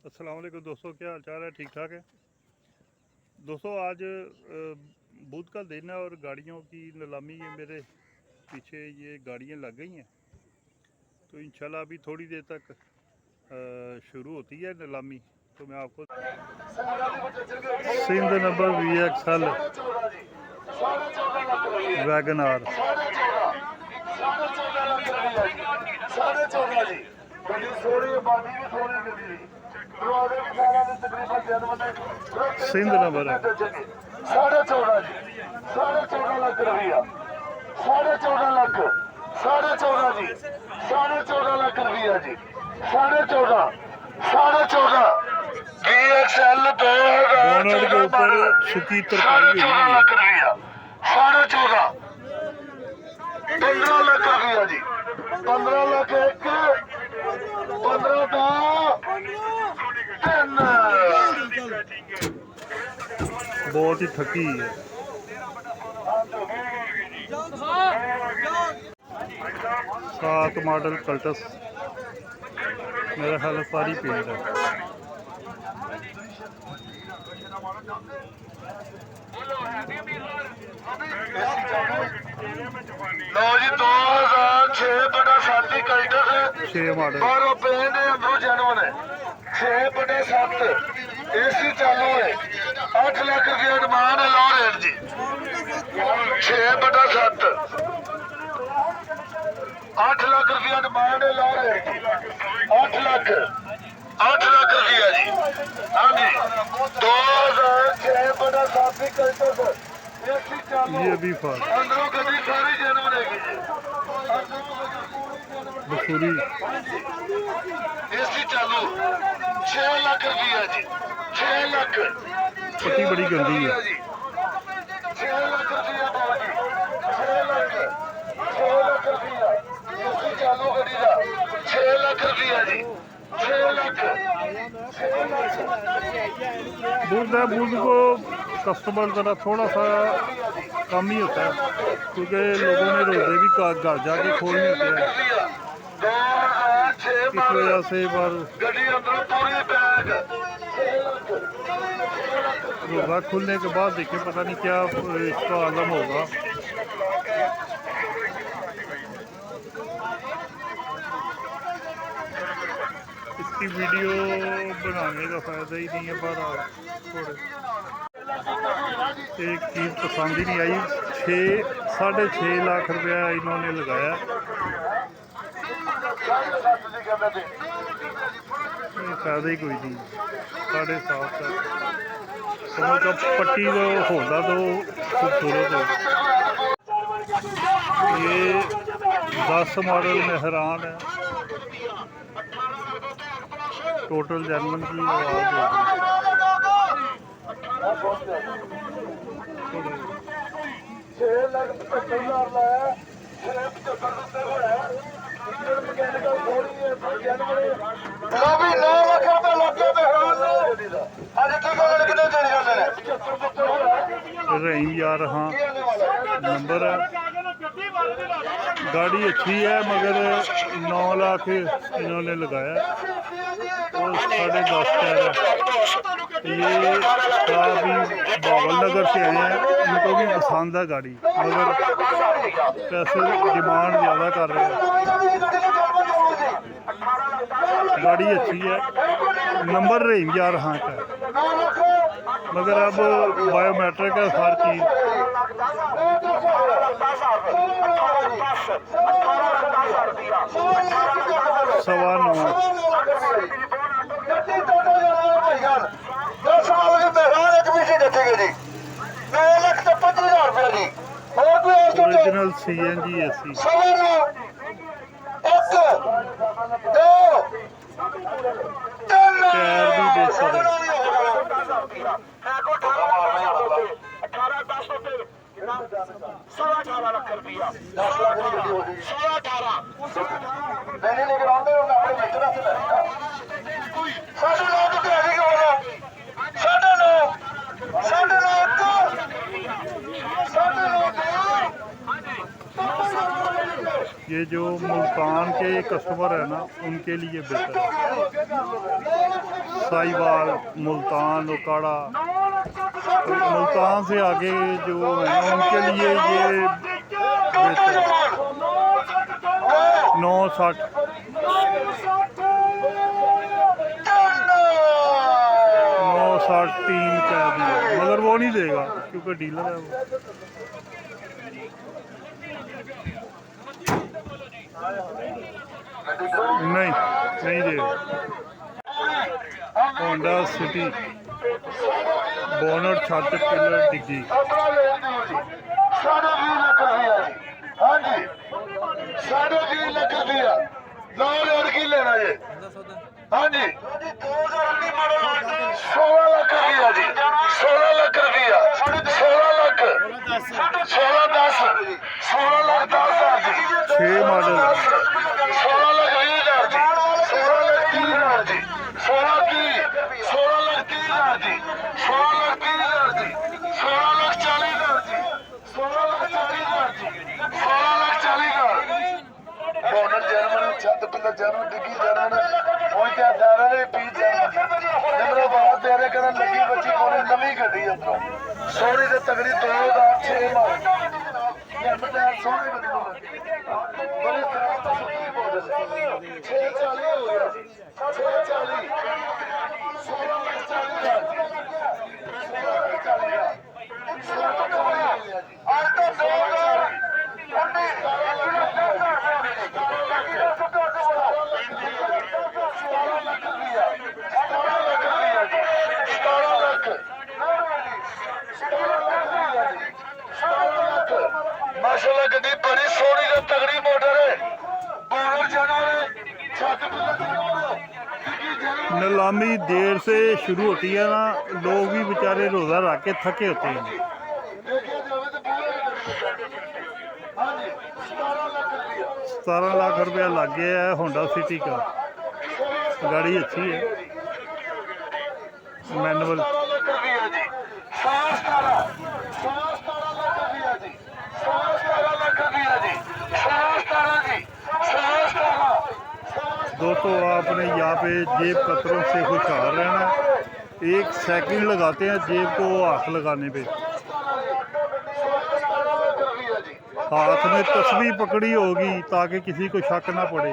अस्सलाम वालेकुम दोस्तों, क्या हाल चाल है? ठीक ठाक है दोस्तों। आज बुध का दिन है और गाड़ियों की नीलामी है। मेरे पीछे ये गाड़ियां लग गई हैं, तो इंशाल्लाह अभी थोड़ी देर तक शुरू होती है नीलामी। तो मैं आपको सिंध नंबर VXL वैगन आर सिंध नंबर है। 14.5 जी, 14.5 लाख रुपया, 14.5 लाख, 14.5 जी, 14.5 लाख रुपया जी, 14.5 VXL 2014 बोनट के ऊपर मॉडल, सुखी तरकारी हुई 14.5 है। लाख रुपया, 14.5, 15 लाख रुपया जी, 15 लाख एक, 15 2 3, बहुत ही थकी हुई है। 7 मॉडल कल्टस, मेरा ख्याल सारी पेंट है। लो जी 2006 बटा 7 कल्टस 6 मॉडल बाहरों पेन है, अंदरों जनवन है। 6/7 AC चालू है, 8 लाख रुपया डिमांड है, लो रेट जी। 6/7 8 लाख रुपया डिमांड है, लो रेट जी। 8 लाख रुपया जी। हाँ जी 2006/7 कल्टस AC चालू, ये भी फार अंदरों गड्डी सारी जनवन हैगी जी। बसूरी AC चालू 6 लाख रुपया जी, 6 लाख, पट्टी बड़ी गंदी है। 6 लाख रुपया बाबा जी, 6 लाख, 6 लाख रुपया AC चालू गड्डी का, 6 लाख रुपया जी, 6 लाख, 6 लाख। बुध है, बुध को कस्टमर ज़रा थोड़ा सा कम ही होता है, क्योंकि लोगों ने रोज़े भी घर जाके खोलने होते हैं। इस वजह से पर रोज़ा खुलने के बाद देखें, पता नहीं क्या इसका आलम होगा। इसकी वीडियो बनाने का फ़ायदा ही नहीं है, पर थोड़े एक चीज़ पसंद ही नहीं आई। 6.5 लाख रुपया इन्होंने लगाया, फ़ायदा ही कोई नहीं। 7.5 तक समझ का पट्टी तो होता तो खूबसूरत हो। ये 10 मॉडल मेहरान है, टोटल जर्मन की आवाज़ होगी। 6 लाख 75,000 लाया, 6.75 होया, मैकेनिकल थोड़ी है, जनवरी लो भी 9 लाख रुपए लगे मेहरान ने। आज की गल कितने चली जाते हैं? 75 होया, रहीम यार, हाँ नंबर है। गाड़ी अच्छी है, मगर 9 लाख इन्होंने लगाया और 10.5 कह रहा है। ये अभी बावल नगर से आए हैं, इनको भी पसंद है गाड़ी, मगर पैसे डिमांड ज़्यादा कर रहे हैं। गाड़ी अच्छी है, नंबर रहीम यार हाँ का है, मगर अब बायोमेट्रिक है हर चीज़। 9.25 10 साल के मेहरान एक भी नहीं देखेंगे जी, 9,25,000 रुपया जी। और कोई और तो ओरिजिनल CNG AC 9.25 1 2 3 टायर भी देख सकते हैं। 18 लाख रुपया, 10 लाख की गड्डी हो गई, 18 नहीं लेकर आते हो, अपने बेचना से लगेगा। 9.5 तो दिहाड़ी की बोला, 9.5 ये जो मुल्तान के कस्टमर है ना, उनके लिए बेहतर है। साहिवाल, मुल्तान, उकाड़ा। मुल्तान से आगे जो है उनके लिए ये बेहतर है। 960 963 कह दिया, मगर वो नहीं देगा क्योंकि डीलर है वो। नहीं देगा। होंडा सिटी बोनट छत पिलर डिग्गी अपना ले दियो जी 20 ਲੱਖ ਰੁਪਇਆ ਜੀ। ਹਾਂਜੀ 20 ਲੱਖ ਰੁਪਇਆ ਨਾਲ ਹੋਰ ਕੀ ਲੈਣਾ ਜੀ। ਹਾਂਜੀ 2019 ਮਾਡਲ 16 ਲੱਖ ਰੁਪਇਆ ਜੀ 16 ਲੱਖ ਰੁਪਇਆ 16 ਲੱਖ 16 10 16 ਲੱਖ 10 ਹਜ਼ਾਰ ਜੀ 6 मॉडल 16 ਲੱਖ 20 ਹਜ਼ਾਰ ਜੀ 16 ਲੱਖ 30 ਹਜ਼ਾਰ ਜੀ 16 ਕੀ 16 ਲੱਖ 30 ਹਜ਼ਾਰ ਜੀ 16 ਲੱਖ 30 ਹਜ਼ਾਰ ਜੀ 16 ਲੱਖ 40 ਹਜ਼ਾਰ ਜੀ 16 ਲੱਖ 40 ਹਜ਼ਾਰ ਜੀ 16 ਲੱਖ 40 ਹਜ਼ਾਰ ਬੋਨਰ ਜਰਮਨ ਛੱਤ ਪਿੱਲਰ ਜਰਮਨ ਡਿੱਗੀ ਜਰਮਨ ਪਹੁੰਚਿਆ ਦਾਰਾ ਦੇ ਪੀ ਜਰਮਨ ਨਿਮਰੋ ਬਾਤ ਤੇਰੇ ਕਰਨ ਲੱਗੀ ਬੱਚੀ ਕੋਲੇ ਨਵੀਂ ਗੱਡੀ ਅੰਦਰੋਂ ਸੋਹਣੀ ਤੇ ਤਗੜੀ 2006 ਮਾਡਲ ਨਿਰਮਤਾ ਸੋਹਣੀ ਗੱਡੀ ਨੂੰ ਬੜੇ ਤਰ੍ਹਾਂ ਦਾ ਸੁੱਕੀ ਮਾਡਲ 640 ਹੋ ਗਿਆ ਜੀ 640 16 ਲੱਖ 40 ਹਜ਼ਾਰ ਜੀ 16 ਲੱਖ 40 ਹਜ਼ਾਰ 16 ਲੱਖ 40 ਹਜ਼ਾਰ ਜੀ ਅੱਜ ਤੋਂ 17 ਮਾਸ਼ਾਅੱਲਾ ਗੱਡੀ ਬੜੀ ਸੋਹਣੀ ਤੇ ਤਗੜੀ ਮੋਟਰ ਹੈ ਬੋਨਰ ਜਾਨਵਰ ਛੱਤ ਪਿੱਲਰ ਜਾਨਵਰ नीलामी देर से शुरू होती है ना, लोग भी बेचारे रोज़ा रख के थके होते हैं। ਦੇਖਿਆ ਜਾਵੇ ਤੇ ਪੂਰੇ ਹਾਂਜੀ 17 ਲੱਖ ਰੁਪਇਆ 17 लाख रुपया लग गया है होंडा सिटी का। गाड़ी अच्छी है, मैनुअल। 17 ਲੱਖ ਰੁਪਇਆ ਜੀ 17 ਲੱਖ ਰੁਪਇਆ ਜੀ 17 ਲੱਖ ਰੁਪਇਆ ਜੀ 17 ਜੀ 17 दोस्तों आपने यहाँ पे जेब कतरों से खुशहाल रहना है। एक सेकंड लगाते हैं जेब को हाथ लगाने पे। हाथ में तस्वीर पकड़ी होगी ताकि किसी को शक ना पड़े।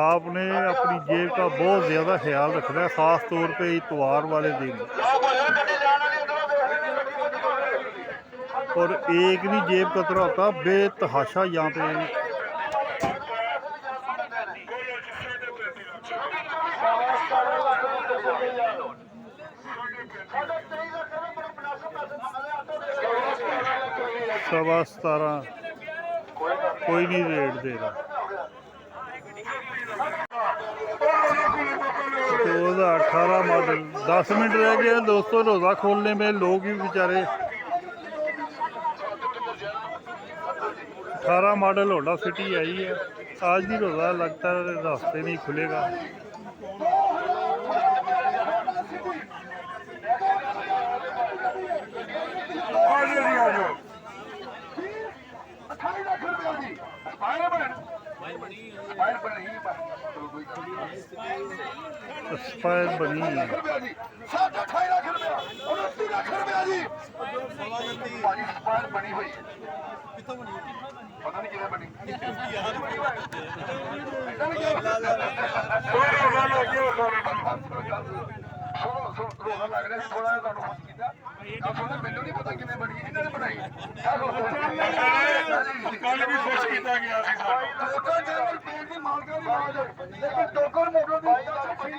आपने अपनी जेब का बहुत ज़्यादा ख्याल रखना है, ख़ास तौर पे इतवार वाले दिन। और एक भी जेब कतरा होता बेतहाशा यहाँ पे। सवा 17 कोई नहीं रेट दे रहा। 2018 मॉडल 10 मिनट रह गए दोस्तों रोज़ा खोलने में। लोग भी बेचारे 18 मॉडल होंडा सिटी आई है। आज भी रोज़ा लगता है रास्ते नहीं खुलेगा। एक्सपायर बनी है 28 ਲੱਖ ਰੁਪਇਆ 29 ਲੱਖ ਰੁਪਇਆ ਜੀ ਭਾਜੀ ਸਪਾਇਰ ਬਣੀ ਹੋਈ ਹੈ ਕਿੱਥੋਂ ਬਣੀ ਪਤਾ ਨਹੀਂ ਕਿਵੇਂ ਬਣੀ ਰੋਣਾ ਲੱਗ ਰਿਹਾ ਸੀ ਥੋੜਾ ਜਿਹਾ ਤੁਹਾਨੂੰ ਖੁਸ਼ ਕੀਤਾ ਮੈਨੂੰ ਨਹੀਂ ਪਤਾ ਕਿਵੇਂ ਬਣੀ ਇਹਨਾਂ ਨੇ ਬਣਾਈ ਕੱਲ ਵੀ ਖੁਸ਼ ਕੀਤਾ ਗਿਆ ਸੀ ਟੋਕਨ ਜਨਰਲ ਪੇਂਟ ਦੀ ਮਾਲਕਾਂ ਦੀ ਆਵਾਜ਼ ਲੇਕਿਨ ਟੋਕਨ ਮੋਟਰ ਦੀ 22 ਲੱਖ ਰੁਪਏ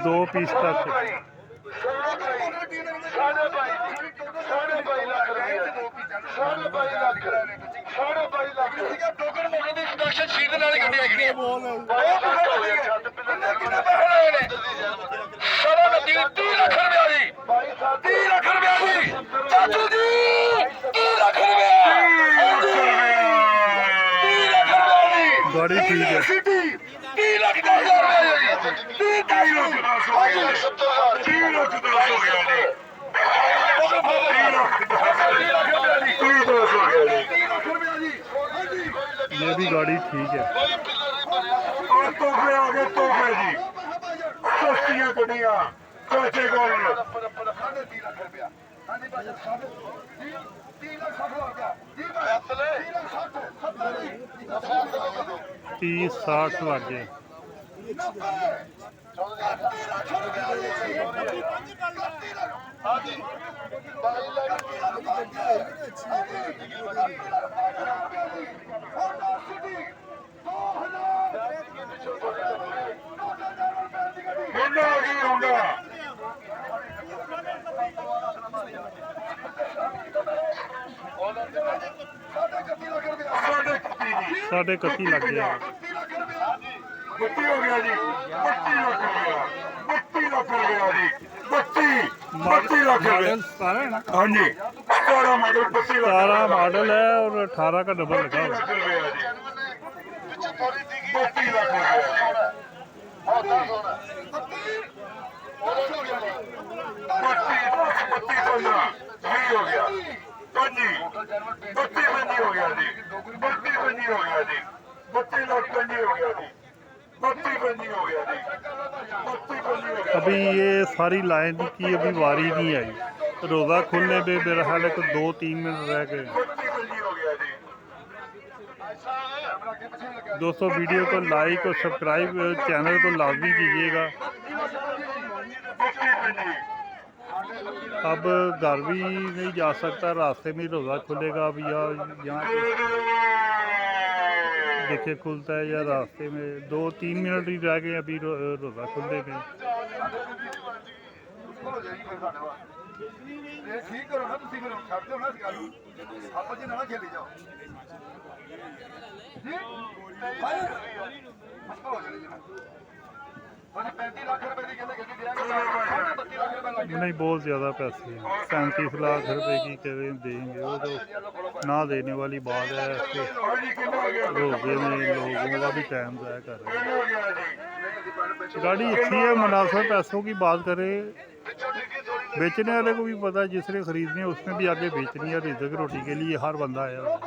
दो पीस का गाड़ी ठीक है। 30 ਲੱਖ 10,000 ਰੁਪਏ ਜੀ 30 ਲੱਖ 10,000 ਹੋ ਗਿਆ ਜੀ 30 ਲੱਖ ਰੁਪਏ ਜੀ ये भी गाड़ी ठीक है। और तोहफे आ गए, तोहफे जी, सस्तियां गड्डियां चाचे कोल 3.5 लाख रुपया। हाँ जी भाई, 3,60,000 रुपया जी भाई, 3,60,000 30-60 लग गए। साढ़े 31 लग गया। 32 हो गया जी, 32 लाख रुपया, 32 लाख रुपया जी, 32 लाख रुपया। हाँ जी, 17 मॉडल 32 लाख 17 मॉडल है और 18 का डबल लगा हुआ है। 32 लाख रुपया हो गया, 32 हो गया जी, 32 हो गया जी, 32 लाख 25 हो गया जी, 32 हो गया जी, 32 हो गया। अभी ये सारी लाइन की अभी वारी नहीं आई, रोज़ा खुलने पे मेरा ख्याल है 2-3 मिनट रह गए। दोस्तों वीडियो को लाइक और सब्सक्राइब चैनल को लाजमी कीजिएगा। अब घर भी नहीं जा सकता, रास्ते में रोज़ा खुलेगा। अब यहाँ पे देखिए खुलता है या रास्ते में 2-3 मिनट ही रह गए अभी रोज़ा खुलने में। ठीक करो ना, तुम फिर छड़ दो ना इस गल नूं, आपस च ना खेली जाओ जी भाई, मुश्किल हो जाएगी ना। 35 लाख रुपए की कहते गड्डी देंगे, 32 लाख रुपए लग नहीं, बहुत ज़्यादा पैसे हैं। 37 लाख रुपए की करें देंगे, वो तो ना देने वाली बात है। ऐसे रोज़े में लोगों का भी टाइम ज़ाया कर रहे हैं। गाड़ी अच्छी है, मुनासिब पैसों की बात करें। बेचने वाले को भी पता है, जिसने खरीदनी है उसने भी आगे बेचनी है। रिज़्क़ रोटी के लिए हर बंदा आया हुआ है।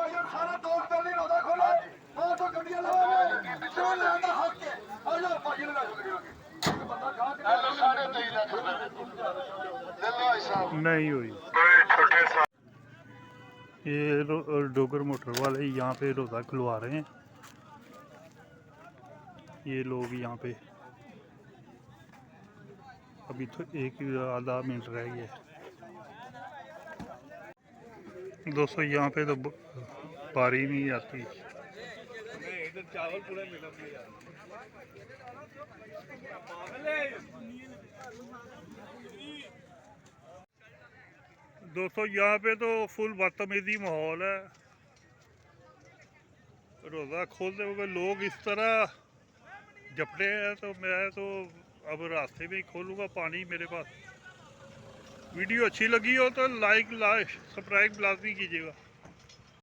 नहीं हुई। ये डोगर मोटर वाले यहाँ पे रोज़ा खुलवा रहे हैं। ये लोग यहाँ पे अभी तो आधा मिनट रह गया। दोस्तों यहाँ पे तो बारी नहीं आती। दोस्तों यहाँ पे तो फुल बदतमीजी माहौल है। रोज़ा खोलते हुए लोग इस तरह जपटे हैं, तो मैं तो अब रास्ते में ही खोलूँगा। पानी मेरे पास। वीडियो अच्छी लगी हो तो लाइक सब्सक्राइब लाजमी कीजिएगा।